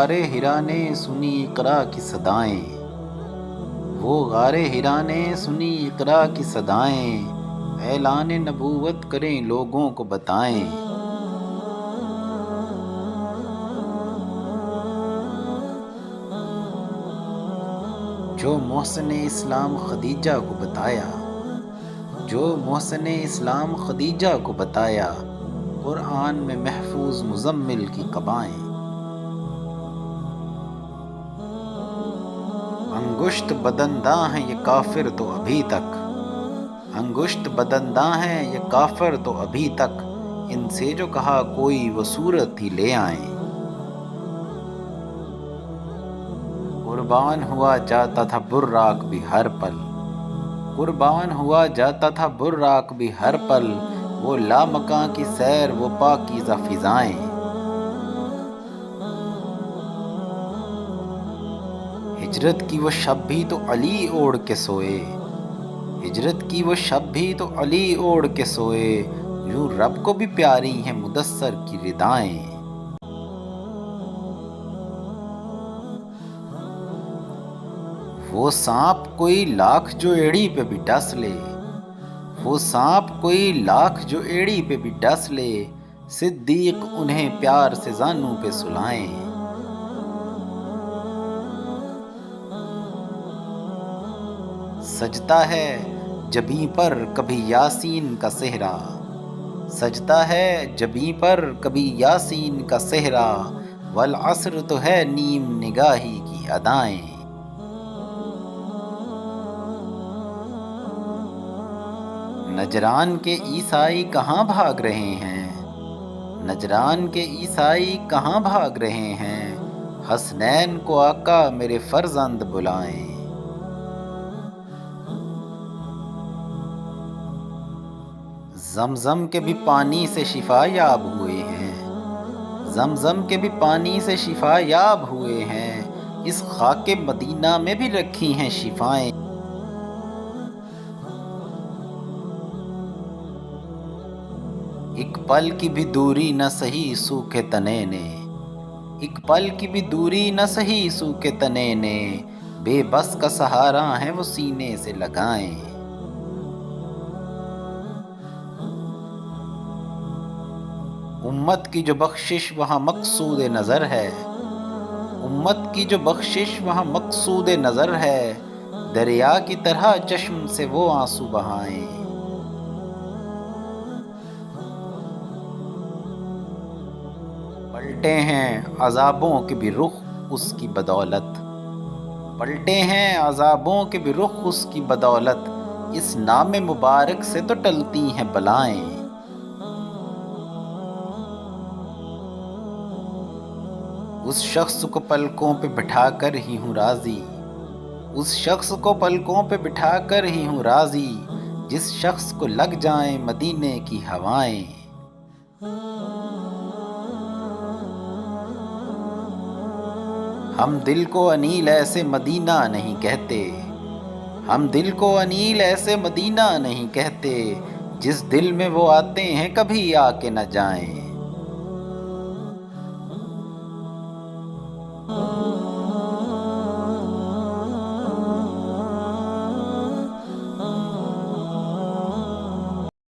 غار ہرا نے سنی اقرا کی صدائیں، وہ غار ہرا نے سنی اقرا کی صدائیں، اعلان نبوت کریں لوگوں کو بتائیں۔ جو محسن اسلام خدیجہ کو بتایا، جو محسن اسلام خدیجہ کو بتایا، قرآن میں محفوظ مزمل کی قبائیں۔ انگشت بدنداں ہیں یہ کافر تو ابھی تک، انگشت بدنداں ہیں یہ کافر تو ابھی تک، ان سے جو کہا کوئی وہ صورت ہی لے آئیں۔ قربان ہوا جاتا تھا براق بھی ہر پل، قربان ہوا جاتا تھا براق بھی ہر پل، وہ لامکاں کی سیر وہ پاکیزہ فضائیں۔ ہجرت کی وہ شب بھی تو علی اوڑھ کے سوئے، ہجرت کی وہ شب بھی تو علی اوڑھ کے سوئے، یوں رب کو بھی پیاری ہیں مدثر کی ردائیں۔ وہ سانپ کوئی لاکھ جو ایڑی پہ بھی ڈس لے، وہ سانپ کوئی لاکھ جو ایڑی پہ بھی ڈس لے، صدیق انہیں پیار سے زانوں پہ سلائیں۔ سجتا ہے جبیں پر کبھی یاسین کا صحرا، سجتا ہے جبیں پر کبھی یاسین کا صحرا، والعصر تو ہے نیم نگاہی کی ادائیں۔ نجران کے عیسائی کہاں بھاگ رہے ہیں، نجران کے عیسائی کہاں بھاگ رہے ہیں، حسنین کو آقا میرے فرزند بلائیں۔ زمزم کے بھی پانی سے شفا یاب ہوئے ہیں، زمزم کے بھی پانی سے شفا یاب ہوئے ہیں، اس خاک مدینہ میں بھی رکھی ہیں شفائیں۔ ایک پل کی بھی دوری نہ سہی سوکھے تنے نے، ایک پل کی بھی دوری نہ سہی سوکھے تنے نے، بے بس کا سہارا ہے وہ سینے سے لگائیں۔ امت کی جو بخشش وہاں مقصود نظر ہے، امت کی جو بخشش وہاں مقصود نظر ہے، دریا کی طرح چشم سے وہ آنسو بہائیں۔ پلٹے ہیں عذابوں کے بھی رخ اس کی بدولت، پلٹے ہیں عذابوں کے بھی رخ اس کی بدولت، اس نام مبارک سے تو ٹلتی ہیں بلائیں۔ اس شخص کو پلکوں پہ بٹھا کر ہی ہوں راضی، اس شخص کو پلکوں پہ بٹھا کر ہی ہوں راضی، جس شخص کو لگ جائیں مدینے کی ہوائیں۔ ہم دل کو انیل ایسے مدینہ نہیں کہتے، ہم دل کو انیل ایسے مدینہ نہیں کہتے، جس دل میں وہ آتے ہیں کبھی آ کے نہ جائیں۔